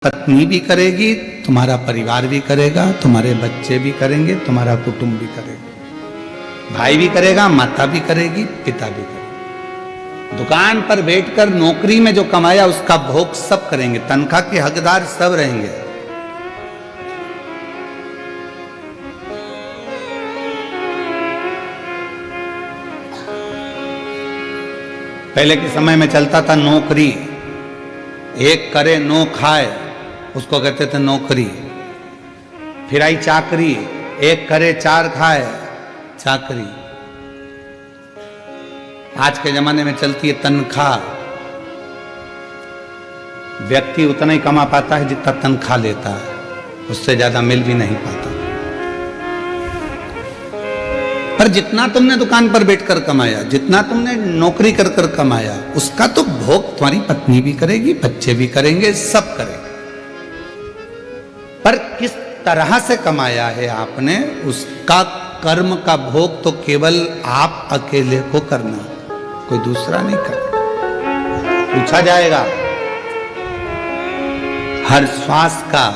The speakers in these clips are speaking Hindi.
पत्नी भी करेगी, तुम्हारा परिवार भी करेगा, तुम्हारे बच्चे भी करेंगे, तुम्हारा कुटुंब भी करेगा, भाई भी करेगा, माता भी करेगी, पिता भी करेगा। दुकान पर बैठकर नौकरी में जो कमाया उसका भोग सब करेंगे, तनख्वाह के हकदार सब रहेंगे। पहले के समय में चलता था नौकरी, एक करे नो खाए, उसको कहते थे नौकरी। फिर आई चाकरी, एक करे चार खाए, चाकरी। आज के जमाने में चलती है तनख्वाह। व्यक्ति उतना ही कमा पाता है जितना तनख्वाह लेता है, उससे ज्यादा मिल भी नहीं पाता। पर जितना तुमने दुकान पर बैठकर कमाया, जितना तुमने नौकरी कर कर कमाया, उसका तो भोग तुम्हारी पत्नी भी करेगी, बच्चे भी करेंगे, सब करेंगे। पर किस तरह से कमाया है आपने, उसका कर्म का भोग तो केवल आप अकेले को करना, कोई दूसरा नहीं करना। पूछा जाएगा, हर श्वास का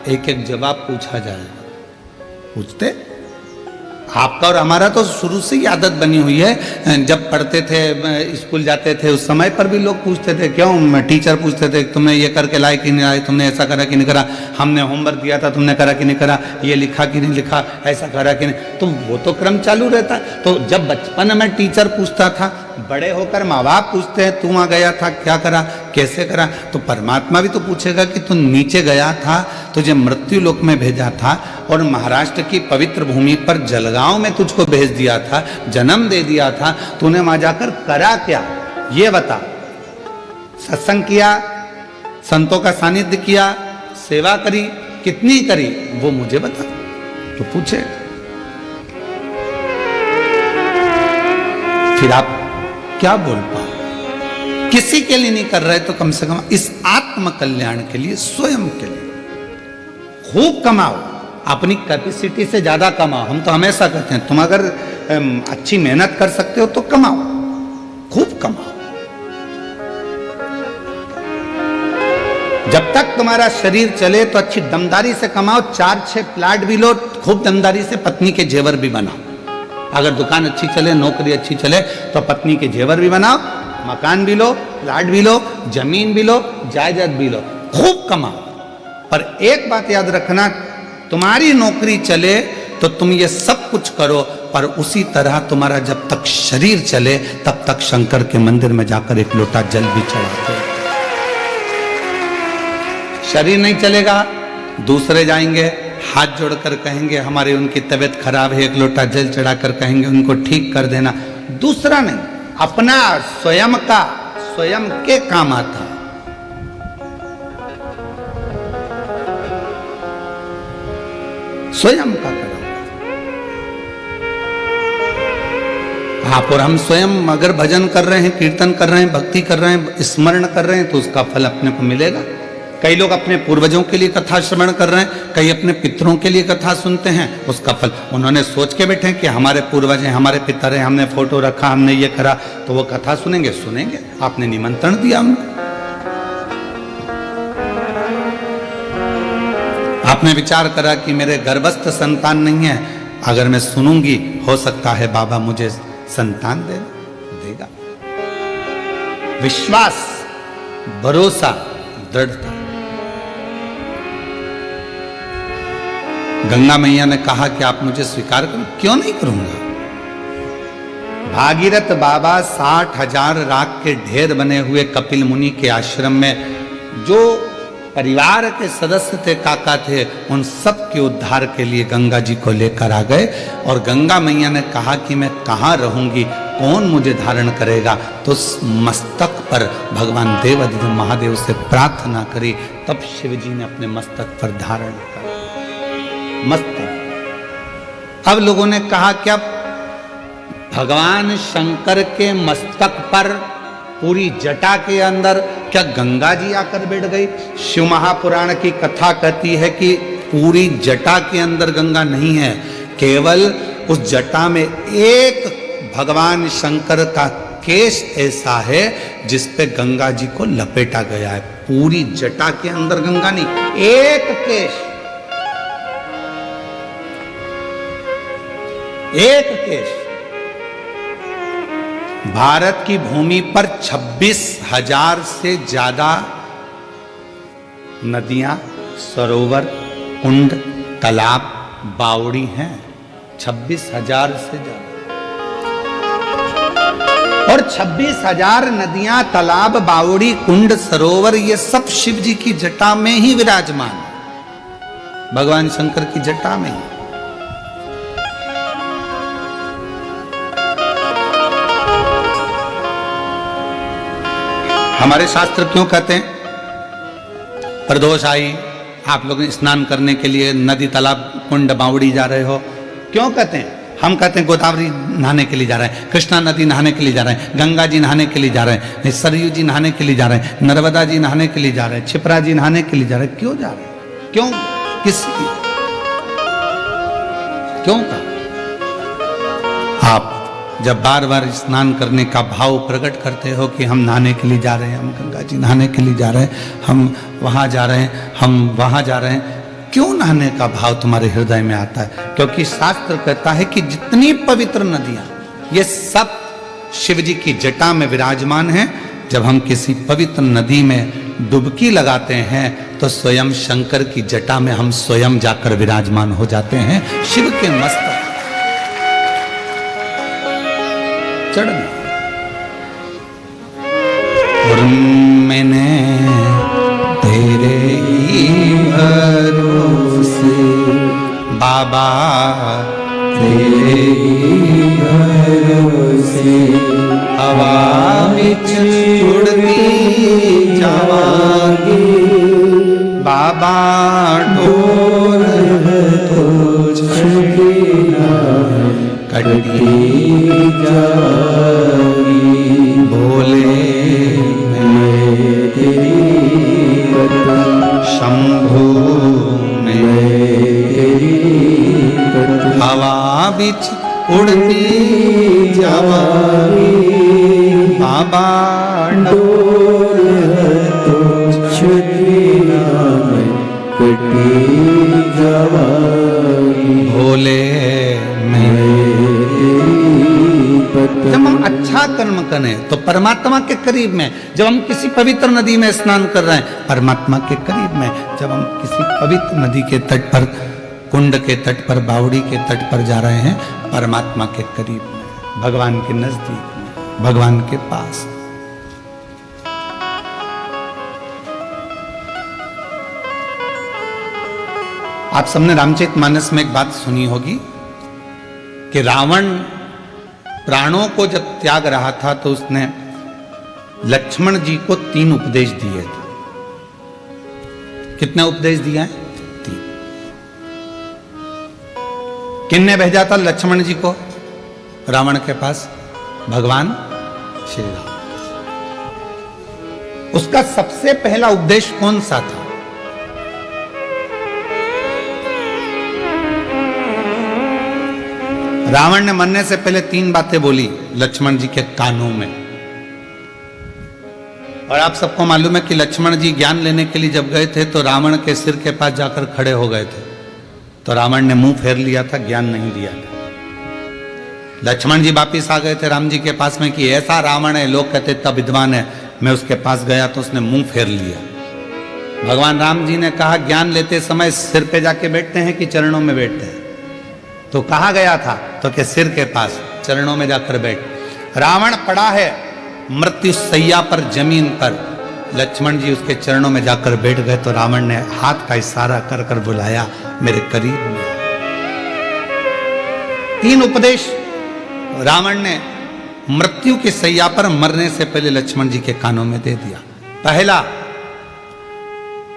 एक एक जवाब पूछा जाएगा। पूछते आपका और हमारा तो शुरू से ही आदत बनी हुई है। जब पढ़ते थे, स्कूल जाते थे, उस समय पर भी लोग पूछते थे, क्यों टीचर पूछते थे तुमने ये करके लाए कि नहीं लाए, तुमने ऐसा करा कि नहीं करा, हमने होमवर्क दिया था तुमने करा कि नहीं करा, ये लिखा कि नहीं लिखा, ऐसा करा कि नहीं। तो वो तो क्रम चालू रहता है। तो जब बचपन में टीचर पूछता था, बड़े होकर माँ बाप पूछते हैं, तू वहाँ गया था, क्या करा, कैसे करा। तो परमात्मा भी तो पूछेगा कि तू नीचे गया था, तुझे मृत्यु लोक में भेजा था और महाराष्ट्र की पवित्र भूमि पर जलगांव में तुझको भेज दिया था, जन्म दे दिया था, तूने वहां जाकर करा क्या, ये बता। सत्संग किया, संतों का सानिध्य किया, सेवा करी, कितनी करी, वो मुझे बता। तो पूछे, फिर आप क्या बोल पाओ। किसी के लिए नहीं कर रहे तो कम से कम इस आत्म कल्याण के लिए, स्वयं के लिए खूब कमाओ, अपनी कैपेसिटी से ज्यादा कमाओ। हम तो हमेशा कहते हैं, तुम अगर अच्छी मेहनत कर सकते हो तो कमाओ, खूब कमाओ। जब तक तुम्हारा शरीर चले तो अच्छी दमदारी से कमाओ, 4-6 प्लाट भी लो, खूब दमदारी से पत्नी के जेवर भी बनाओ। अगर दुकान अच्छी चले, नौकरी अच्छी चले, तो पत्नी के जेवर भी बनाओ, मकान भी लो, प्लाट भी लो, जमीन भी लो, जायदाद भी लो, खूब कमाओ। पर एक बात याद रखना, तुम्हारी नौकरी चले तो तुम ये सब कुछ करो, पर उसी तरह तुम्हारा जब तक शरीर चले तब तक शंकर के मंदिर में जाकर एक लोटा जल भी चढ़ाते। शरीर नहीं चलेगा, दूसरे जाएंगे, हाथ जोड़कर कहेंगे हमारी उनकी तबीयत खराब है, एक लोटा जल चढ़ाकर कहेंगे उनको ठीक कर देना। दूसरा नहीं, अपना स्वयं का, स्वयं के काम आता। स्वयं का करो आप और हम स्वयं। अगर भजन कर रहे हैं, कीर्तन कर रहे हैं, भक्ति कर रहे हैं, स्मरण कर रहे हैं, तो उसका फल अपने को मिलेगा। कई लोग अपने पूर्वजों के लिए कथा श्रवण कर रहे हैं, कई अपने पितरों के लिए कथा सुनते हैं, उसका फल उन्होंने सोच के बैठे कि हमारे पूर्वज हैं, हमारे पितर हैं, हमने फोटो रखा, हमने ये करा, तो वो कथा सुनेंगे, सुनेंगे। आपने निमंत्रण दिया उनको, आपने विचार करा कि मेरे गर्भस्थ संतान नहीं है, अगर मैं सुनूंगी हो सकता है बाबा मुझे संतान देगा। विश्वास, भरोसा, दृढ़ता। गंगा मैया ने कहा कि आप मुझे स्वीकार करो, क्यों नहीं करूंगा। भागीरथ बाबा 60,000 राख के ढेर बने हुए कपिल मुनि के आश्रम में जो परिवार के सदस्य थे, काका थे, उन सब के उद्धार के लिए गंगा जी को लेकर आ गए। और गंगा मैया ने कहा कि मैं कहाँ रहूंगी, कौन मुझे धारण करेगा। तो मस्तक पर भगवान देवाधिदेव महादेव से प्रार्थना करी, तब शिव जी ने अपने मस्तक पर धारण किया। मस्तक। अब लोगों ने कहा क्या भगवान शंकर के मस्तक पर पूरी जटा के अंदर क्या गंगा जी आकर बैठ गई। शिव महापुराण की कथा कहती है कि पूरी जटा के अंदर गंगा नहीं है, केवल उस जटा में एक भगवान शंकर का केश ऐसा है जिस पे गंगा जी को लपेटा गया है। पूरी जटा के अंदर गंगा नहीं, एक केश, एक केश। भारत की भूमि पर 26,000 से ज्यादा नदियां, सरोवर, कुंड, तालाब, बावड़ी हैं। 26,000 से ज्यादा, और 26,000 नदियां, तालाब, बावड़ी, कुंड, सरोवर, ये सब शिव जी की जटा में ही विराजमान है, भगवान शंकर की जटा में ही। हमारे शास्त्र क्यों कहते हैं प्रदोष आई, आप लोग स्नान करने के लिए नदी, तालाब, कुंड, बावड़ी जा रहे हो, क्यों कहते हैं? हम कहते हैं गोदावरी नहाने के लिए जा रहे हैं, कृष्णा नदी नहाने के लिए जा रहे हैं, गंगा जी नहाने के लिए जा रहे हैं, सरयू जी नहाने के लिए जा रहे हैं, नर्मदा जी नहाने के लिए जा रहे हैं, छिपरा जी नहाने के लिए जा रहे हैं। क्यों जा रहे हैं? क्यों? किस क्यों का? आप जब बार बार स्नान करने का भाव प्रकट करते हो कि हम नहाने के लिए जा रहे हैं, हम गंगा जी नहाने के लिए जा रहे हैं, हम वहां जा रहे हैं, हम वहां जा रहे हैं, क्यों नहाने का भाव तुम्हारे हृदय में आता है? क्योंकि शास्त्र कहता है कि जितनी पवित्र नदियां, ये सब शिव जी की जटा में विराजमान हैं। जब हम किसी पवित्र नदी में डुबकी लगाते हैं तो स्वयं शंकर की जटा में हम स्वयं जाकर विराजमान हो जाते हैं, शिव के मस्तक चढ़। और मैंने तेरे ही भरोसे बाबा, तेरे ही भरोसे हवा विच उड़ती जावांगी, बाबा डोर तो छुपना कटती जावांगी, भोले शंभु में हवा बिच उड़ती जावांगी, बाबा डोर तो छुपना कटी जावांगी, भोले जब हम अच्छा कर्म करें तो परमात्मा के करीब में, जब हम किसी पवित्र नदी में स्नान कर रहे हैं परमात्मा के करीब में, जब हम किसी पवित्र नदी के तट पर, कुंड के तट पर, बावड़ी के तट पर जा रहे हैं परमात्मा के करीब में, भगवान के नजदीक में, भगवान के पास। आप सबने रामचरितमानस में एक बात सुनी होगी कि रावण प्राणों को जब त्याग रहा था तो उसने लक्ष्मण जी को 3 उपदेश दिए थे। कितने उपदेश दिए हैं? 3। किसने भेजा था लक्ष्मण जी को रावण के पास? भगवान श्री राम। उसका सबसे पहला उपदेश कौन सा था? रावण ने मरने से पहले 3 बातें बोली लक्ष्मण जी के कानों में। और आप सबको मालूम है कि लक्ष्मण जी ज्ञान लेने के लिए जब गए थे तो रावण के सिर के पास जाकर खड़े हो गए थे, तो रावण ने मुंह फेर लिया था, ज्ञान नहीं दिया था। लक्ष्मण जी वापिस आ गए थे राम जी के पास में कि ऐसा रावण है, लोग कहते तब विद्वान है। मैं उसके पास गया तो उसने मुंह फेर लिया। भगवान राम जी ने कहा ज्ञान लेते समय सिर पे जाके बैठते हैं कि चरणों में बैठते हैं? तो कहा गया था? तो के सिर के पास, चरणों में जाकर बैठ। रावण पड़ा है मृत्यु सैया पर, जमीन पर, लक्ष्मण जी उसके चरणों में जाकर बैठ गए तो रावण ने हाथ का इशारा कर कर बुलाया मेरे करीब में। 3 उपदेश रावण ने मृत्यु की सैया पर मरने से पहले लक्ष्मण जी के कानों में दे दिया। पहला,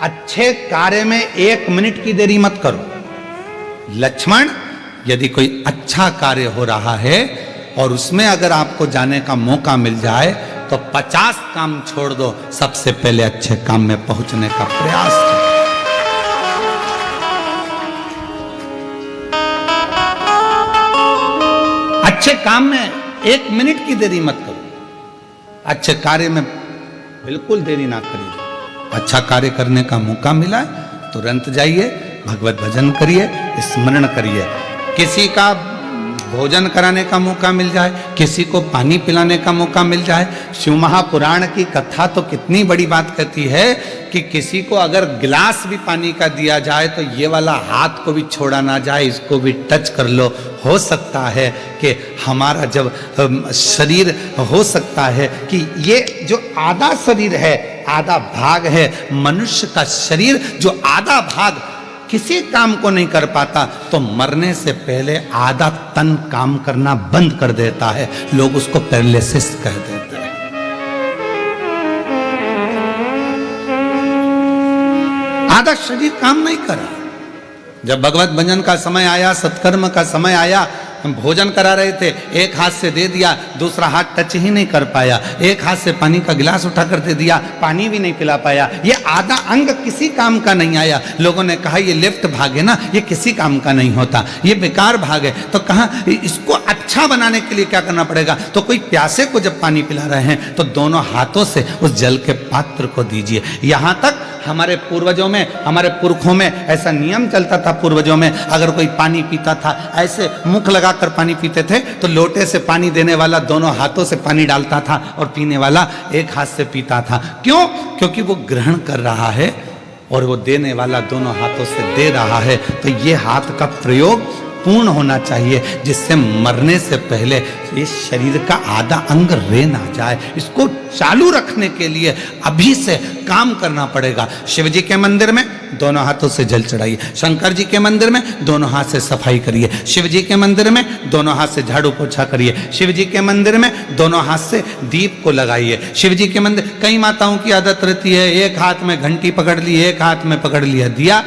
अच्छे कार्य में 1 मिनट की देरी मत करो। लक्ष्मण, यदि कोई अच्छा कार्य हो रहा है और उसमें अगर आपको जाने का मौका मिल जाए तो 50 काम छोड़ दो, सबसे पहले अच्छे काम में पहुंचने का प्रयास करो। अच्छे काम में 1 मिनट की देरी मत करो। अच्छे कार्य में बिल्कुल देरी ना करिए। अच्छा कार्य करने का मौका मिला है तुरंत जाइए, भगवत भजन करिए, स्मरण करिए। किसी का भोजन कराने का मौका मिल जाए, किसी को पानी पिलाने का मौका मिल जाए। शिव महापुराण की कथा तो कितनी बड़ी बात कहती है कि किसी को अगर गिलास भी पानी का दिया जाए तो ये वाला हाथ को भी छोड़ा ना जाए, इसको भी टच कर लो। हो सकता है कि हमारा जब शरीर, हो सकता है कि ये जो आधा शरीर है, आधा भाग है मनुष्य का शरीर, जो आधा भाग किसी काम को नहीं कर पाता, तो मरने से पहले आधा तन काम करना बंद कर देता है। लोग उसको पैरालिसिस कह देते हैं। आधा शरीर काम नहीं करा। जब भगवत भजन का समय आया, सत्कर्म का समय आया, हम भोजन करा रहे थे, एक हाथ से दे दिया, दूसरा हाथ टच ही नहीं कर पाया, एक हाथ से पानी का गिलास उठा कर दे दिया, पानी भी नहीं पिला पाया, ये आधा अंग किसी काम का नहीं आया। लोगों ने कहा ये लेफ्ट भाग है ना, ये किसी काम का नहीं होता, ये बेकार भाग है। तो कहा इसको अच्छा बनाने के लिए क्या करना पड़ेगा? तो कोई प्यासे को जब पानी पिला रहे हैं तो दोनों हाथों से उस जल के पात्र को दीजिए। यहां तक हमारे पूर्वजों में, हमारे पुरखों में ऐसा नियम चलता था। पूर्वजों में अगर कोई पानी पीता था, ऐसे मुख लगाकर पानी पीते थे, तो लोटे से पानी देने वाला दोनों हाथों से पानी डालता था और पीने वाला एक हाथ से पीता था। क्यों? क्योंकि वो ग्रहण कर रहा है और वो देने वाला दोनों हाथों से दे रहा है। तो ये हाथ का प्रयोग पूर्ण होना चाहिए, जिससे मरने से पहले इस शरीर का आधा अंग रह ना जाए। इसको चालू रखने के लिए अभी से काम करना पड़ेगा। शिव जी के मंदिर में दोनों हाथों से जल चढ़ाइए, शंकर जी के मंदिर में दोनों हाथ से सफाई करिए, शिव जी के मंदिर में दोनों हाथ से झाड़ू पोछा करिए, शिव जी के मंदिर में दोनों हाथ से दीप को लगाइए। शिव जी के मंदिर, कई माताओं की आदत रहती है एक हाथ में घंटी पकड़ ली, एक हाथ में पकड़ लिया दिया,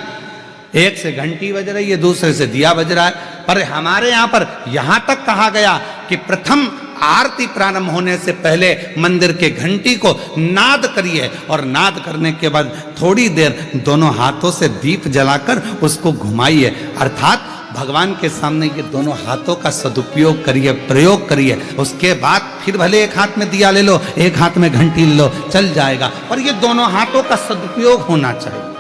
एक से घंटी बज रही है, दूसरे से दिया बज रहा है। पर हमारे यहाँ पर यहाँ तक कहा गया कि प्रथम आरती प्रारंभ होने से पहले मंदिर के घंटी को नाद करिए और नाद करने के बाद थोड़ी देर दोनों हाथों से दीप जलाकर उसको घुमाइए। अर्थात भगवान के सामने ये दोनों हाथों का सदुपयोग करिए, प्रयोग करिए। उसके बाद फिर भले एक हाथ में दिया ले लो, एक हाथ में घंटी ले लो, चल जाएगा, पर ये दोनों हाथों का सदुपयोग होना चाहिए।